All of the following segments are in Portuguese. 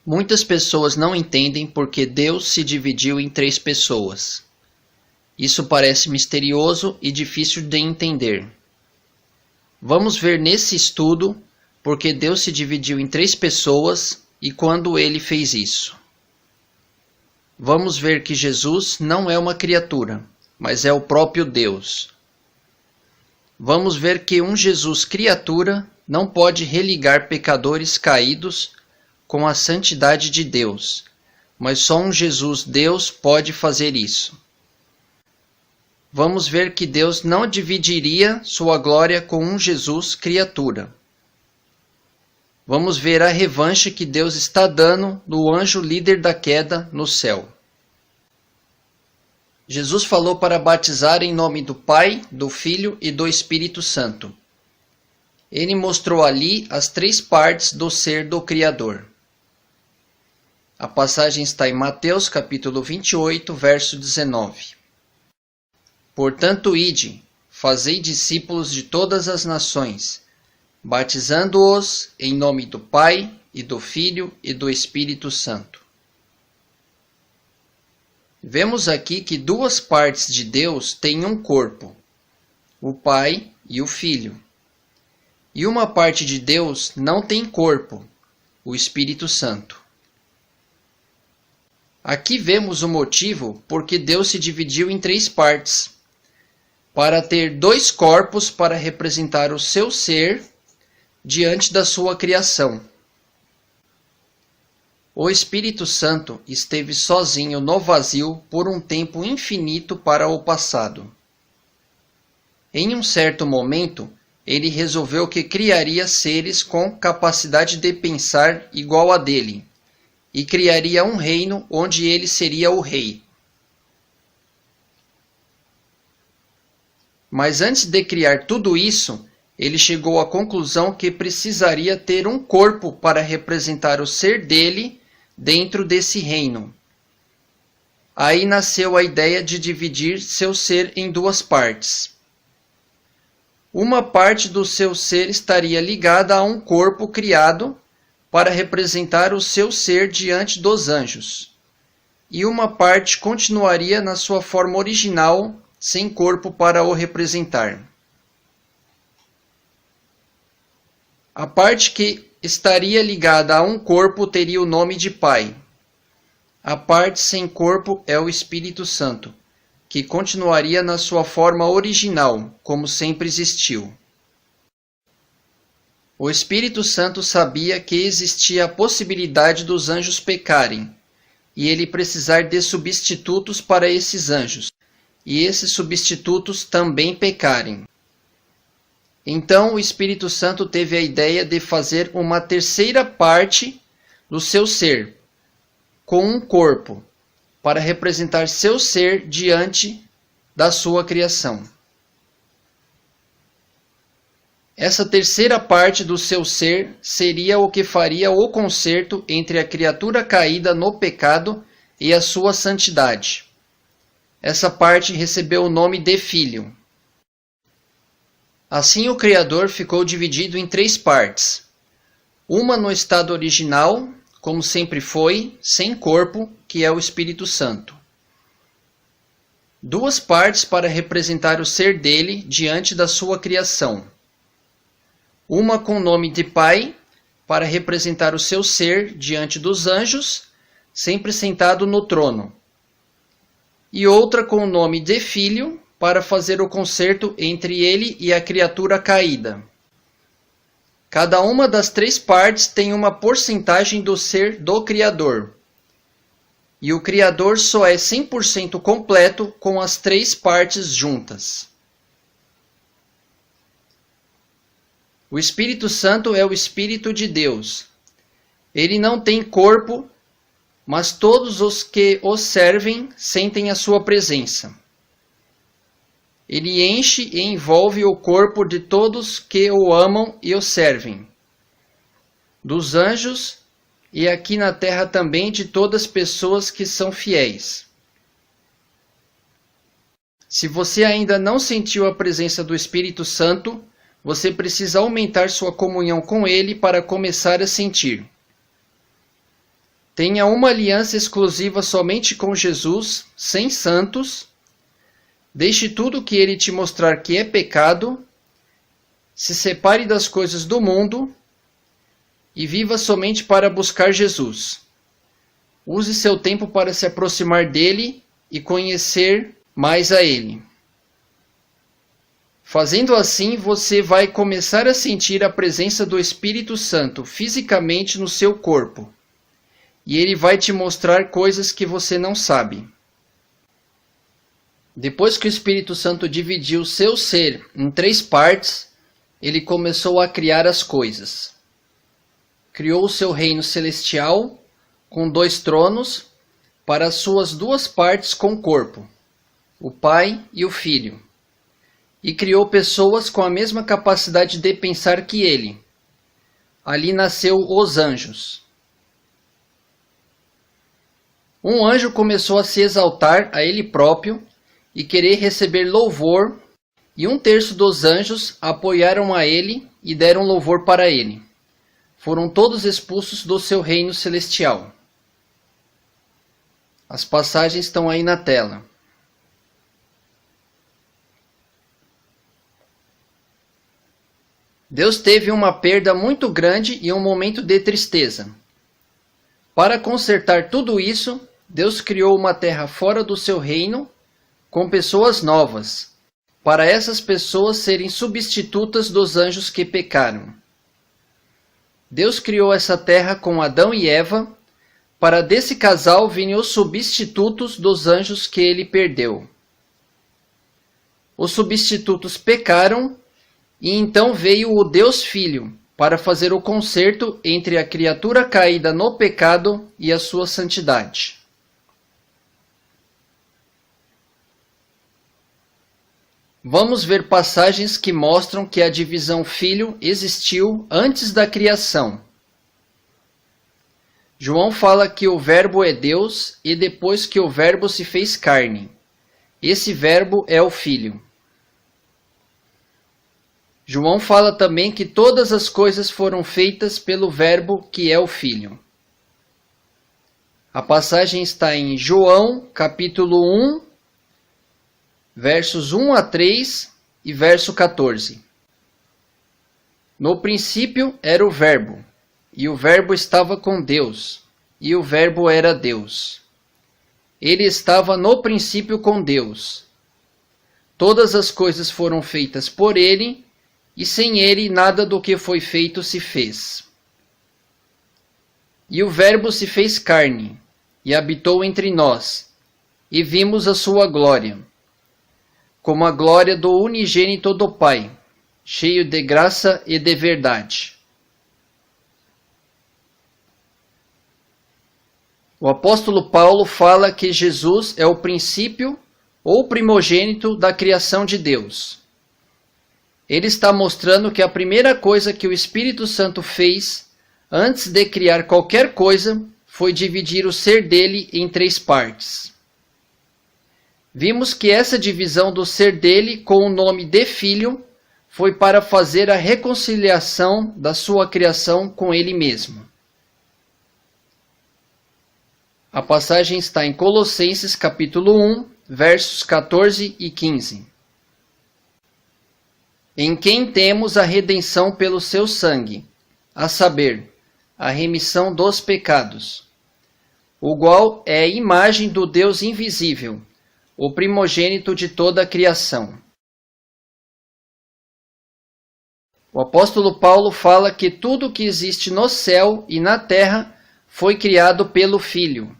Muitas pessoas não entendem porque Deus se dividiu em 3 pessoas. Isso parece misterioso e difícil de entender. Vamos ver nesse estudo porque Deus se dividiu em 3 pessoas e quando ele fez isso. Vamos ver que Jesus não é uma criatura, mas é o próprio Deus. Vamos ver que um Jesus criatura não pode religar pecadores caídos com a santidade de Deus, mas só um Jesus Deus pode fazer isso. Vamos ver que Deus não dividiria sua glória com um Jesus criatura. Vamos ver a revanche que Deus está dando no anjo líder da queda no céu. Jesus falou para batizar em nome do Pai, do Filho e do Espírito Santo. Ele mostrou ali as 3 partes do ser do Criador. A passagem está em Mateus capítulo 28, verso 19. Portanto, ide, fazei discípulos de todas as nações, batizando-os em nome do Pai, e do Filho e do Espírito Santo. Vemos aqui que 2 partes de Deus têm um corpo, o Pai e o Filho. E uma parte de Deus não tem corpo, o Espírito Santo. Aqui vemos o motivo porque Deus se dividiu em 3 partes, para ter 2 corpos para representar o seu ser diante da sua criação. O Espírito Santo esteve sozinho no vazio por um tempo infinito para o passado. Em um certo momento, ele resolveu que criaria seres com capacidade de pensar igual a dele, e criaria um reino onde ele seria o rei. Mas antes de criar tudo isso, ele chegou à conclusão que precisaria ter um corpo para representar o ser dele dentro desse reino. Aí nasceu a ideia de dividir seu ser em 2 partes. Uma parte do seu ser estaria ligada a um corpo criado para representar o seu ser diante dos anjos, e uma parte continuaria na sua forma original, sem corpo para o representar. A parte que estaria ligada a um corpo teria o nome de Pai. A parte sem corpo é o Espírito Santo, que continuaria na sua forma original, como sempre existiu. O Espírito Santo sabia que existia a possibilidade dos anjos pecarem, e ele precisar de substitutos para esses anjos, e esses substitutos também pecarem. Então o Espírito Santo teve a ideia de fazer uma 3ª parte do seu ser, com um corpo, para representar seu ser diante da sua criação. Essa 3ª parte do seu ser seria o que faria o concerto entre a criatura caída no pecado e a sua santidade. Essa parte recebeu o nome de Filho. Assim o Criador ficou dividido em 3 partes. Uma no estado original, como sempre foi, sem corpo, que é o Espírito Santo. 2 partes para representar o ser dele diante da sua criação. Uma com o nome de Pai, para representar o seu ser diante dos anjos, sempre sentado no trono. E outra com o nome de Filho, para fazer o concerto entre ele e a criatura caída. Cada uma das 3 partes tem uma porcentagem do ser do Criador. E o Criador só é 100% completo com as 3 partes juntas. O Espírito Santo é o Espírito de Deus. Ele não tem corpo, mas todos os que o servem sentem a sua presença. Ele enche e envolve o corpo de todos que o amam e o servem, dos anjos e aqui na terra também de todas as pessoas que são fiéis. Se você ainda não sentiu a presença do Espírito Santo, você precisa aumentar sua comunhão com ele para começar a sentir. Tenha uma aliança exclusiva somente com Jesus, sem santos. Deixe tudo que ele te mostrar que é pecado. Se separe das coisas do mundo e viva somente para buscar Jesus. Use seu tempo para se aproximar dele e conhecer mais a ele. Fazendo assim, você vai começar a sentir a presença do Espírito Santo fisicamente no seu corpo. E ele vai te mostrar coisas que você não sabe. Depois que o Espírito Santo dividiu seu ser em 3 partes, ele começou a criar as coisas. Criou o seu reino celestial, com 2 tronos, para as suas 2 partes com corpo, o Pai e o Filho. E criou pessoas com a mesma capacidade de pensar que ele. Ali nasceu os anjos. Um anjo começou a se exaltar a ele próprio e querer receber louvor, e 1/3 dos anjos apoiaram a ele e deram louvor para ele. Foram todos expulsos do seu reino celestial. As passagens estão aí na tela. Deus teve uma perda muito grande e um momento de tristeza. Para consertar tudo isso, Deus criou uma terra fora do seu reino, com pessoas novas, para essas pessoas serem substitutas dos anjos que pecaram. Deus criou essa terra com Adão e Eva, para desse casal virem os substitutos dos anjos que ele perdeu. Os substitutos pecaram, e então veio o Deus Filho, para fazer o conserto entre a criatura caída no pecado e a sua santidade. Vamos ver passagens que mostram que a divisão Filho existiu antes da criação. João fala que o Verbo é Deus e depois que o Verbo se fez carne. Esse Verbo é o Filho. João fala também que todas as coisas foram feitas pelo Verbo que é o Filho. A passagem está em João, capítulo 1, versos 1 a 3 e verso 14. No princípio era o Verbo, e o Verbo estava com Deus, e o Verbo era Deus. Ele estava no princípio com Deus. Todas as coisas foram feitas por ele, e sem ele nada do que foi feito se fez. E o Verbo se fez carne, e habitou entre nós, e vimos a sua glória, como a glória do unigênito do Pai, cheio de graça e de verdade. O apóstolo Paulo fala que Jesus é o princípio ou primogênito da criação de Deus. Ele está mostrando que a primeira coisa que o Espírito Santo fez, antes de criar qualquer coisa, foi dividir o ser dele em 3 partes. Vimos que essa divisão do ser dele com o nome de Filho foi para fazer a reconciliação da sua criação com ele mesmo. A passagem está em Colossenses capítulo 1, versos 14 e 15. Em quem temos a redenção pelo seu sangue, a saber, a remissão dos pecados, o qual é a imagem do Deus invisível, o primogênito de toda a criação. O apóstolo Paulo fala que tudo que existe no céu e na terra foi criado pelo Filho.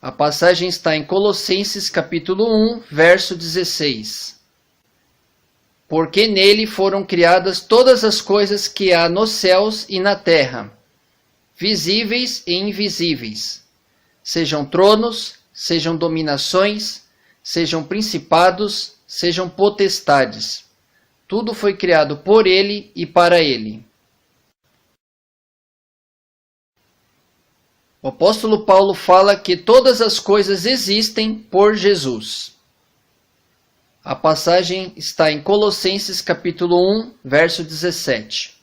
A passagem está em Colossenses capítulo 1, verso 16. Porque nele foram criadas todas as coisas que há nos céus e na terra, visíveis e invisíveis, sejam tronos, sejam dominações, sejam principados, sejam potestades. Tudo foi criado por ele e para ele. O apóstolo Paulo fala que todas as coisas existem por Jesus. A passagem está em Colossenses capítulo 1, verso 17.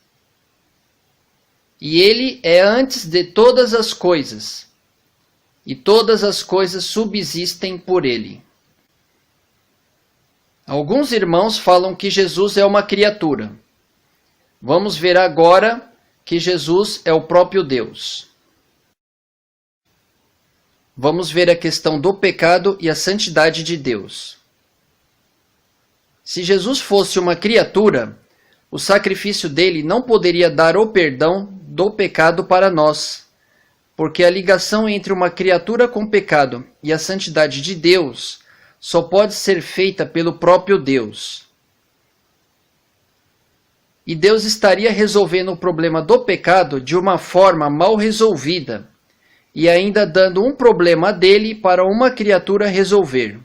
e ele é antes de todas as coisas, e todas as coisas subsistem por ele. Alguns irmãos falam que Jesus é uma criatura. Vamos ver agora que Jesus é o próprio Deus. Vamos ver a questão do pecado e a santidade de Deus. Se Jesus fosse uma criatura, o sacrifício dele não poderia dar o perdão do pecado para nós, porque a ligação entre uma criatura com pecado e a santidade de Deus só pode ser feita pelo próprio Deus. E Deus estaria resolvendo o problema do pecado de uma forma mal resolvida, e ainda dando um problema dele para uma criatura resolver.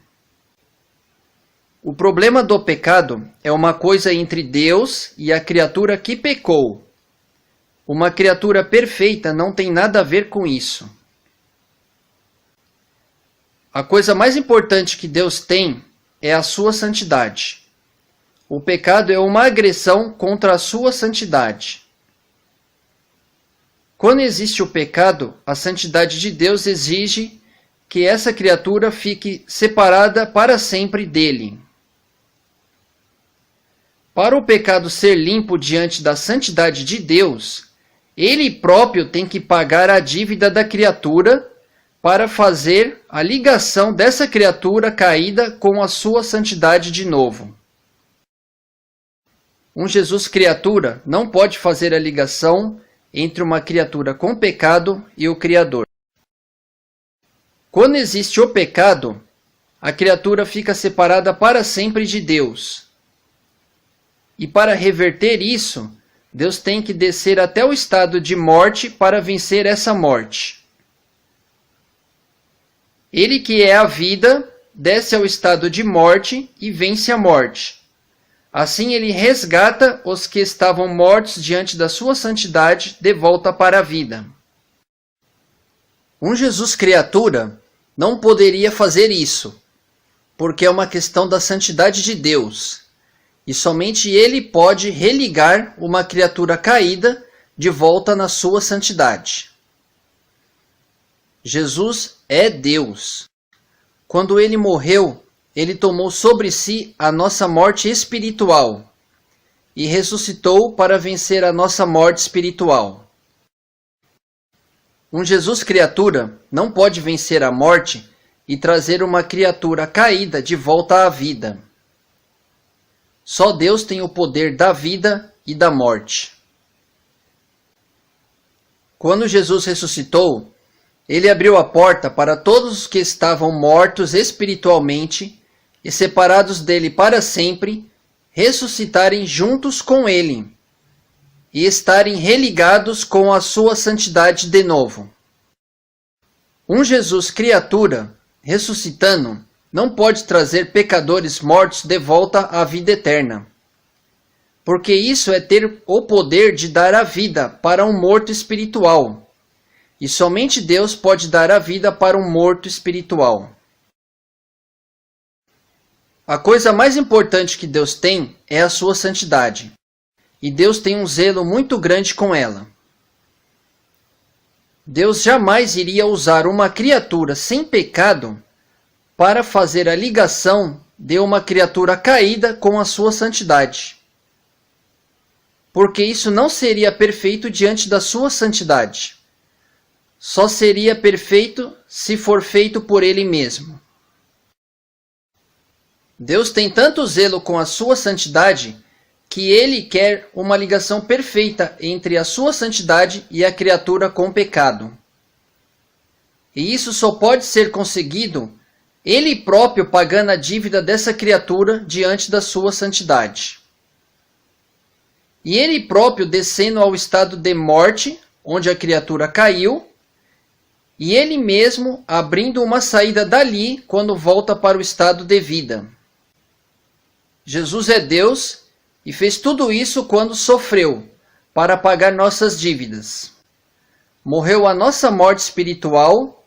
O problema do pecado é uma coisa entre Deus e a criatura que pecou. Uma criatura perfeita não tem nada a ver com isso. A coisa mais importante que Deus tem é a sua santidade. O pecado é uma agressão contra a sua santidade. Quando existe o pecado, a santidade de Deus exige que essa criatura fique separada para sempre dele. Para o pecado ser limpo diante da santidade de Deus, ele próprio tem que pagar a dívida da criatura para fazer a ligação dessa criatura caída com a sua santidade de novo. Um Jesus criatura não pode fazer a ligação entre uma criatura com pecado e o Criador. Quando existe o pecado, a criatura fica separada para sempre de Deus. E para reverter isso, Deus tem que descer até o estado de morte para vencer essa morte. Ele que é a vida, desce ao estado de morte e vence a morte. Assim ele resgata os que estavam mortos diante da sua santidade de volta para a vida. Um Jesus criatura não poderia fazer isso, porque é uma questão da santidade de Deus, e somente ele pode religar uma criatura caída de volta na sua santidade. Jesus é Deus. Quando ele morreu, ele tomou sobre si a nossa morte espiritual e ressuscitou para vencer a nossa morte espiritual. Um Jesus criatura não pode vencer a morte e trazer uma criatura caída de volta à vida. Só Deus tem o poder da vida e da morte. Quando Jesus ressuscitou, ele abriu a porta para todos os que estavam mortos espiritualmente e separados dele para sempre, ressuscitarem juntos com ele e estarem religados com a sua santidade de novo. Um Jesus criatura, ressuscitando, não pode trazer pecadores mortos de volta à vida eterna, porque isso é ter o poder de dar a vida para um morto espiritual, e somente Deus pode dar a vida para um morto espiritual. A coisa mais importante que Deus tem é a sua santidade, e Deus tem um zelo muito grande com ela. Deus jamais iria usar uma criatura sem pecado para fazer a ligação de uma criatura caída com a sua santidade, porque isso não seria perfeito diante da sua santidade. Só seria perfeito se for feito por ele mesmo. Deus tem tanto zelo com a sua santidade que ele quer uma ligação perfeita entre a sua santidade e a criatura com pecado. E isso só pode ser conseguido ele próprio pagando a dívida dessa criatura diante da sua santidade. E ele próprio descendo ao estado de morte, onde a criatura caiu, e ele mesmo abrindo uma saída dali quando volta para o estado de vida. Jesus é Deus e fez tudo isso quando sofreu para pagar nossas dívidas. Morreu a nossa morte espiritual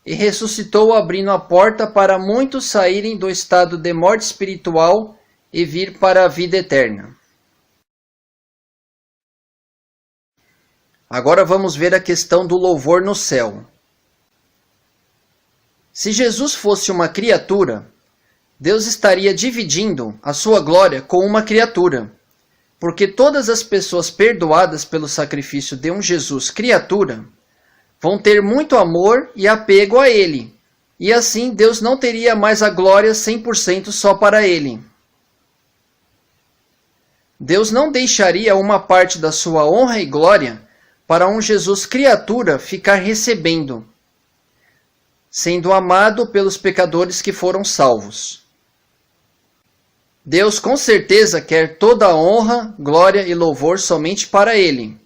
e ressuscitou abrindo a porta para muitos saírem do estado de morte espiritual e vir para a vida eterna. Agora vamos ver a questão do louvor no céu. Se Jesus fosse uma criatura, Deus estaria dividindo a sua glória com uma criatura, porque todas as pessoas perdoadas pelo sacrifício de um Jesus criatura vão ter muito amor e apego a ele, e assim Deus não teria mais a glória 100% só para ele. Deus não deixaria uma parte da sua honra e glória para um Jesus criatura ficar recebendo, sendo amado pelos pecadores que foram salvos. Deus com certeza quer toda a honra, glória e louvor somente para Ele.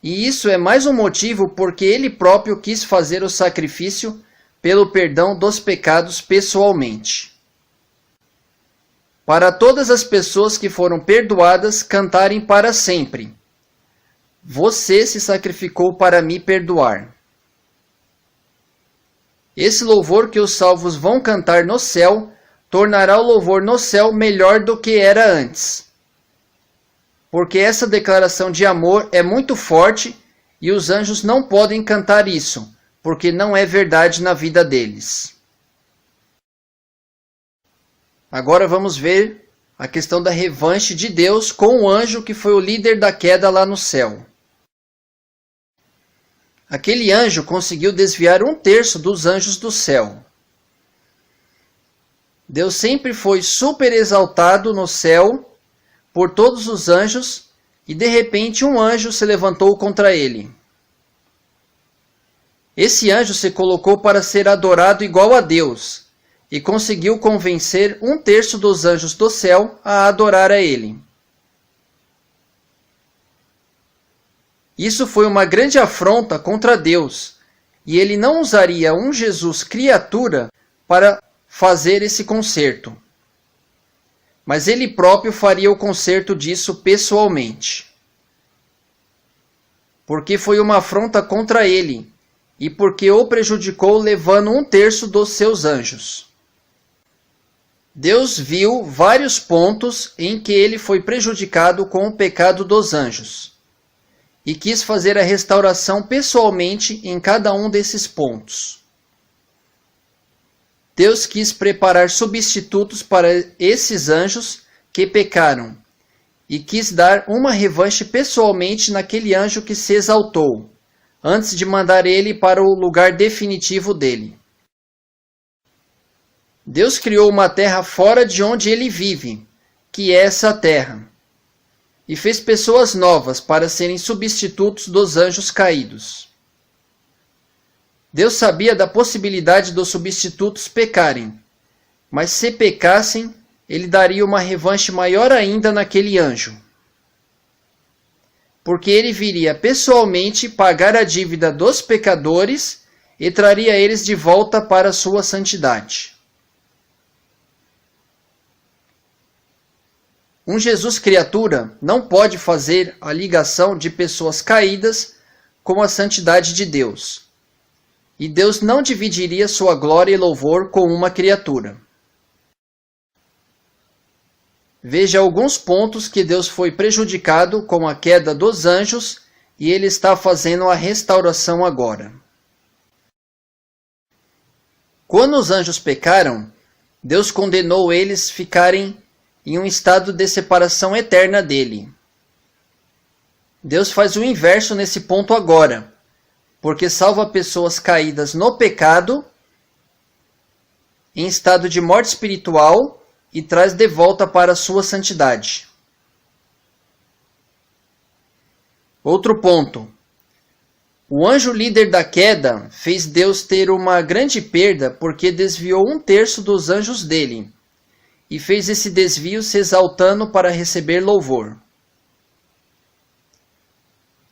E isso é mais um motivo porque Ele próprio quis fazer o sacrifício pelo perdão dos pecados pessoalmente. Para todas as pessoas que foram perdoadas cantarem para sempre: você se sacrificou para me perdoar. Esse louvor que os salvos vão cantar no céu tornará o louvor no céu melhor do que era antes. Porque essa declaração de amor é muito forte e os anjos não podem cantar isso, porque não é verdade na vida deles. Agora vamos ver a questão da revanche de Deus com o anjo que foi o líder da queda lá no céu. Aquele anjo conseguiu desviar 1/3 dos anjos do céu. Deus sempre foi super exaltado no céu por todos os anjos e de repente um anjo se levantou contra ele. Esse anjo se colocou para ser adorado igual a Deus e conseguiu convencer 1/3 dos anjos do céu a adorar a ele. Isso foi uma grande afronta contra Deus, e ele não usaria um Jesus criatura para fazer esse conserto. Mas ele próprio faria o conserto disso pessoalmente. Porque foi uma afronta contra ele, e porque o prejudicou levando 1/3 dos seus anjos. Deus viu vários pontos em que ele foi prejudicado com o pecado dos anjos, e quis fazer a restauração pessoalmente em cada um desses pontos. Deus quis preparar substitutos para esses anjos que pecaram, e quis dar uma revanche pessoalmente naquele anjo que se exaltou, antes de mandar ele para o lugar definitivo dele. Deus criou uma terra fora de onde ele vive, que é essa terra, e fez pessoas novas para serem substitutos dos anjos caídos. Deus sabia da possibilidade dos substitutos pecarem, mas se pecassem, ele daria uma revanche maior ainda naquele anjo. Porque ele viria pessoalmente pagar a dívida dos pecadores e traria eles de volta para a sua santidade. Um Jesus criatura não pode fazer a ligação de pessoas caídas com a santidade de Deus. E Deus não dividiria sua glória e louvor com uma criatura. Veja alguns pontos que Deus foi prejudicado com a queda dos anjos e ele está fazendo a restauração agora. Quando os anjos pecaram, Deus condenou eles a ficarem em um estado de separação eterna dele. Deus faz o inverso nesse ponto agora, porque salva pessoas caídas no pecado, em estado de morte espiritual, e traz de volta para a sua santidade. Outro ponto. O anjo líder da queda fez Deus ter uma grande perda porque desviou 1/3 dos anjos dele, e fez esse desvio se exaltando para receber louvor.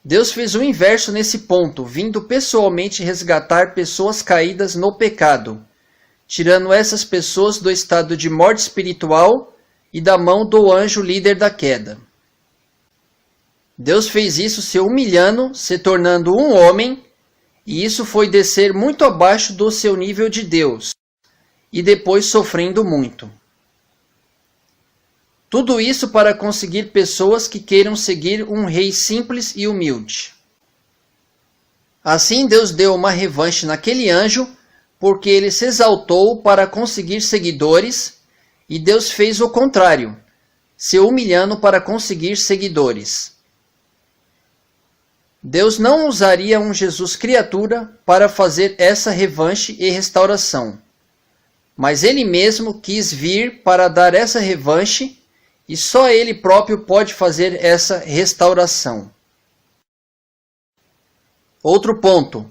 Deus fez o inverso nesse ponto, vindo pessoalmente resgatar pessoas caídas no pecado, tirando essas pessoas do estado de morte espiritual e da mão do anjo líder da queda. Deus fez isso se humilhando, se tornando um homem, e isso foi descer muito abaixo do seu nível de Deus, e depois sofrendo muito. Tudo isso para conseguir pessoas que queiram seguir um rei simples e humilde. Assim Deus deu uma revanche naquele anjo, porque ele se exaltou para conseguir seguidores, e Deus fez o contrário, se humilhando para conseguir seguidores. Deus não usaria um Jesus criatura para fazer essa revanche e restauração, mas ele mesmo quis vir para dar essa revanche, e só ele próprio pode fazer essa restauração. Outro ponto.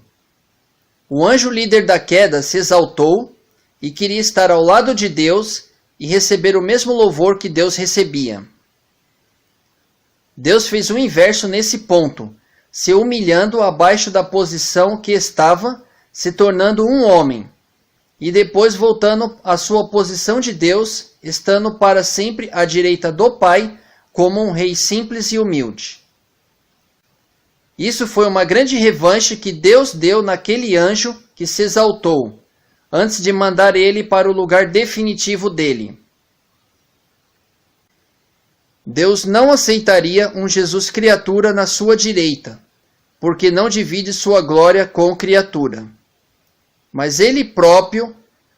O anjo líder da queda se exaltou e queria estar ao lado de Deus e receber o mesmo louvor que Deus recebia. Deus fez o inverso nesse ponto, se humilhando abaixo da posição que estava, se tornando um homem, e depois voltando à sua posição de Deus, estando para sempre à direita do Pai, como um rei simples e humilde. Isso foi uma grande revanche que Deus deu naquele anjo que se exaltou, antes de mandar ele para o lugar definitivo dele. Deus não aceitaria um Jesus criatura na sua direita, porque não divide sua glória com criatura. Mas ele próprio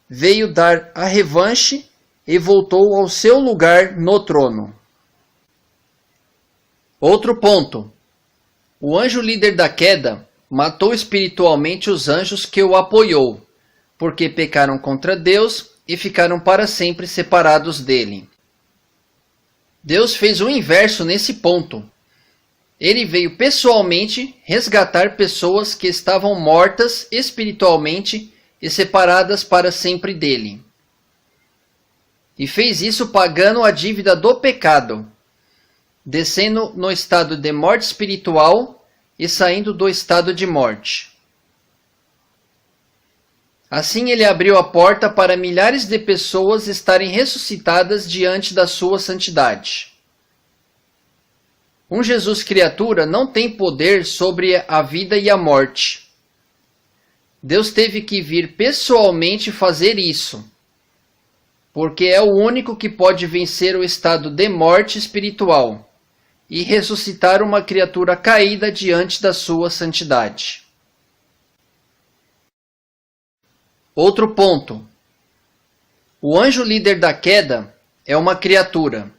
veio dar a revanche e voltou ao seu lugar no trono. Outro ponto. O anjo líder da queda matou espiritualmente os anjos que o apoiou, porque pecaram contra Deus e ficaram para sempre separados dele. Deus fez o inverso nesse ponto. Ele veio pessoalmente resgatar pessoas que estavam mortas espiritualmente e separadas para sempre dele. E fez isso pagando a dívida do pecado, descendo no estado de morte espiritual e saindo do estado de morte. Assim ele abriu a porta para milhares de pessoas estarem ressuscitadas diante da sua santidade. Um Jesus criatura não tem poder sobre a vida e a morte. Deus teve que vir pessoalmente fazer isso, porque é o único que pode vencer o estado de morte espiritual e ressuscitar uma criatura caída diante da sua santidade. Outro ponto. O anjo líder da queda é uma criatura,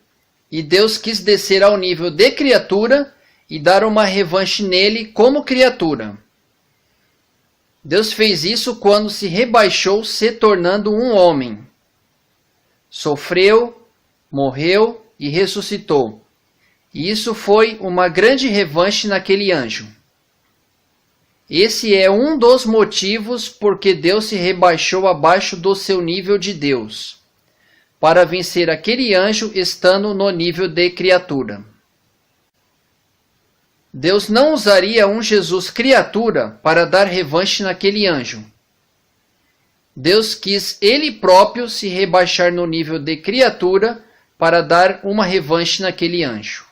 e Deus quis descer ao nível de criatura e dar uma revanche nele como criatura. Deus fez isso quando se rebaixou, se tornando um homem. Sofreu, morreu e ressuscitou. E isso foi uma grande revanche naquele anjo. Esse é um dos motivos porque Deus se rebaixou abaixo do seu nível de Deus, para vencer aquele anjo estando no nível de criatura. Deus não usaria um Jesus criatura para dar revanche naquele anjo. Deus quis ele próprio se rebaixar no nível de criatura para dar uma revanche naquele anjo.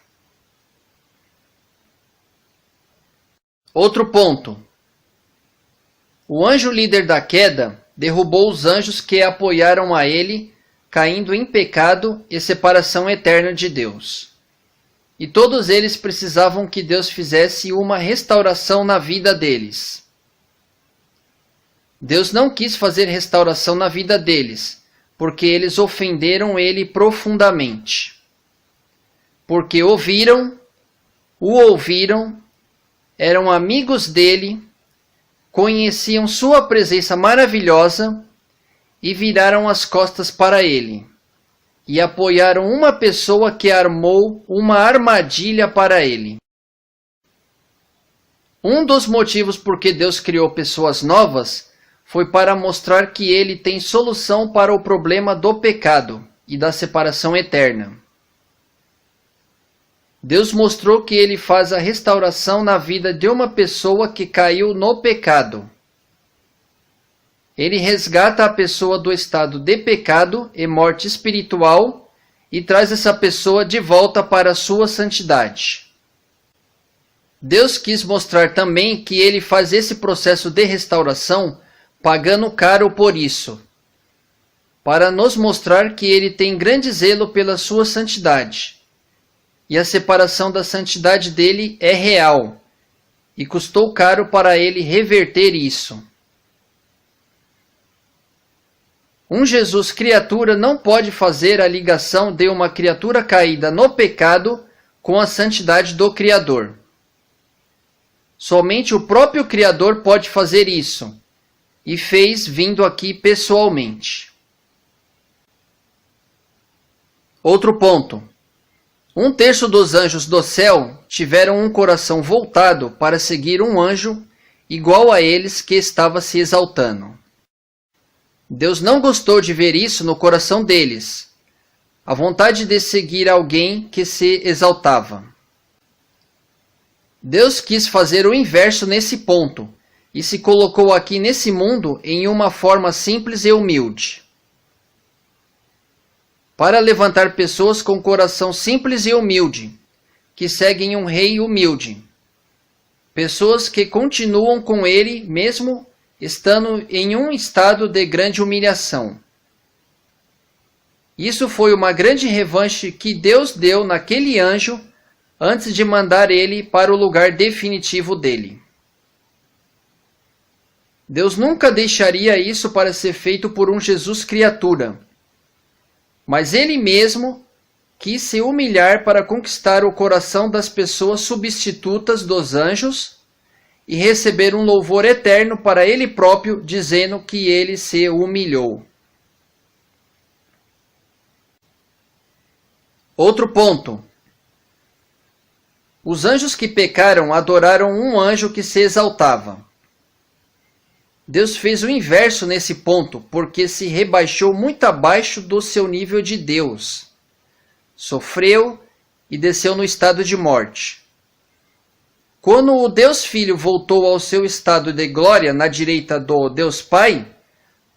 Outro ponto. O anjo líder da queda derrubou os anjos que apoiaram a ele, caindo em pecado e separação eterna de Deus. E todos eles precisavam que Deus fizesse uma restauração na vida deles. Deus não quis fazer restauração na vida deles, porque eles ofenderam ele profundamente. Porque o ouviram, eram amigos dele, conheciam sua presença maravilhosa e viraram as costas para ele, e apoiaram uma pessoa que armou uma armadilha para ele. Um dos motivos por que Deus criou pessoas novas foi para mostrar que ele tem solução para o problema do pecado e da separação eterna. Deus mostrou que ele faz a restauração na vida de uma pessoa que caiu no pecado. Ele resgata a pessoa do estado de pecado e morte espiritual e traz essa pessoa de volta para a sua santidade. Deus quis mostrar também que ele faz esse processo de restauração pagando caro por isso, para nos mostrar que ele tem grande zelo pela sua santidade. E a separação da santidade dele é real, e custou caro para ele reverter isso. Um Jesus criatura não pode fazer a ligação de uma criatura caída no pecado com a santidade do Criador. Somente o próprio Criador pode fazer isso, e fez vindo aqui pessoalmente. Outro ponto. 1/3 dos anjos do céu tiveram um coração voltado para seguir um anjo igual a eles que estava se exaltando. Deus não gostou de ver isso no coração deles, a vontade de seguir alguém que se exaltava. Deus quis fazer o inverso nesse ponto e se colocou aqui nesse mundo em uma forma simples e humilde, para levantar pessoas com coração simples e humilde, que seguem um rei humilde, pessoas que continuam com ele mesmo estando em um estado de grande humilhação. Isso foi uma grande revanche que Deus deu naquele anjo antes de mandar ele para o lugar definitivo dele. Deus nunca deixaria isso para ser feito por um Jesus criatura, mas ele mesmo quis se humilhar para conquistar o coração das pessoas substitutas dos anjos e receber um louvor eterno para ele próprio, dizendo que ele se humilhou. Outro ponto. Os anjos que pecaram adoraram um anjo que se exaltava. Deus fez o inverso nesse ponto, porque se rebaixou muito abaixo do seu nível de Deus. Sofreu e desceu no estado de morte. Quando o Deus Filho voltou ao seu estado de glória na direita do Deus Pai,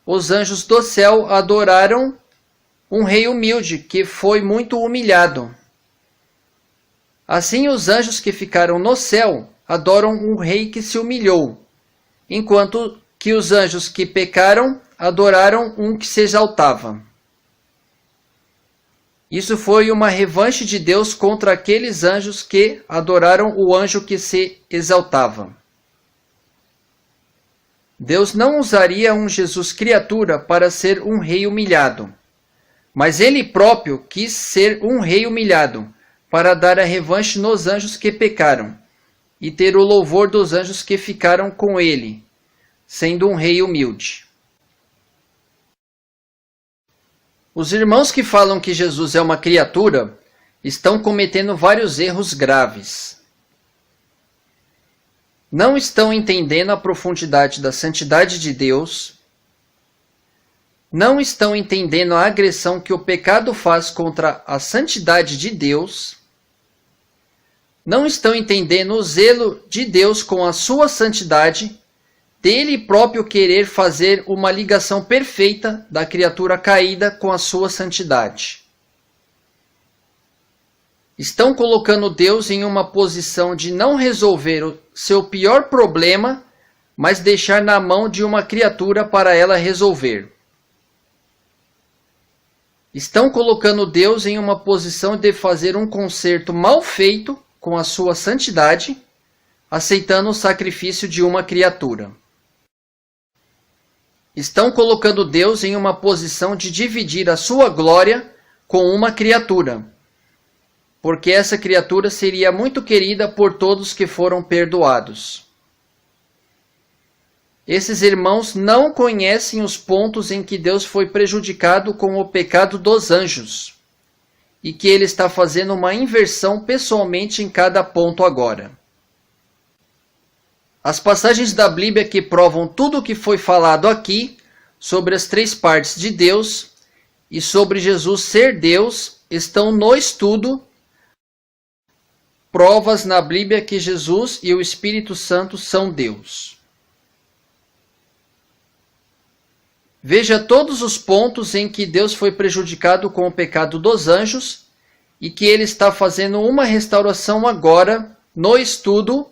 os anjos do céu adoraram um rei humilde que foi muito humilhado. Assim, os anjos que ficaram no céu adoram um rei que se humilhou, enquanto que os anjos que pecaram adoraram um que se exaltava. Isso foi uma revanche de Deus contra aqueles anjos que adoraram o anjo que se exaltava. Deus não usaria um Jesus criatura para ser um rei humilhado, mas ele próprio quis ser um rei humilhado para dar a revanche nos anjos que pecaram e ter o louvor dos anjos que ficaram com ele, sendo um rei humilde. Os irmãos que falam que Jesus é uma criatura estão cometendo vários erros graves. Não estão entendendo a profundidade da santidade de Deus, não estão entendendo a agressão que o pecado faz contra a santidade de Deus, não estão entendendo o zelo de Deus com a sua santidade, dele próprio querer fazer uma ligação perfeita da criatura caída com a sua santidade. Estão colocando Deus em uma posição de não resolver o seu pior problema, mas deixar na mão de uma criatura para ela resolver. Estão colocando Deus em uma posição de fazer um conserto mal feito com a sua santidade, aceitando o sacrifício de uma criatura. Estão colocando Deus em uma posição de dividir a sua glória com uma criatura, porque essa criatura seria muito querida por todos que foram perdoados. Esses irmãos não conhecem os pontos em que Deus foi prejudicado com o pecado dos anjos, e que ele está fazendo uma inversão pessoalmente em cada ponto agora. As passagens da Bíblia que provam tudo o que foi falado aqui sobre as 3 partes de Deus e sobre Jesus ser Deus estão no estudo Provas na Bíblia que Jesus e o Espírito Santo são Deus. Veja todos os pontos em que Deus foi prejudicado com o pecado dos anjos e que ele está fazendo uma restauração agora no estudo.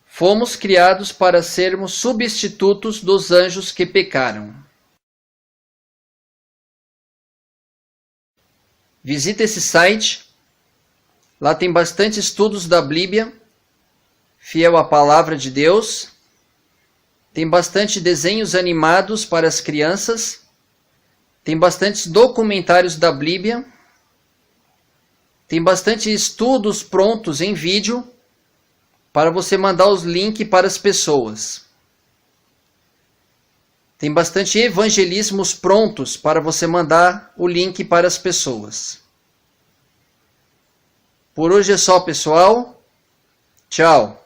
Fomos criados para sermos substitutos dos anjos que pecaram. Visita esse site. Lá tem bastante estudos da Bíblia fiel à palavra de Deus. Tem bastante desenhos animados para as crianças. Tem bastantes documentários da Bíblia. Tem bastante estudos prontos em vídeo para você mandar os links para as pessoas. Tem bastante evangelismos prontos para você mandar o link para as pessoas. Por hoje é só, pessoal. Tchau.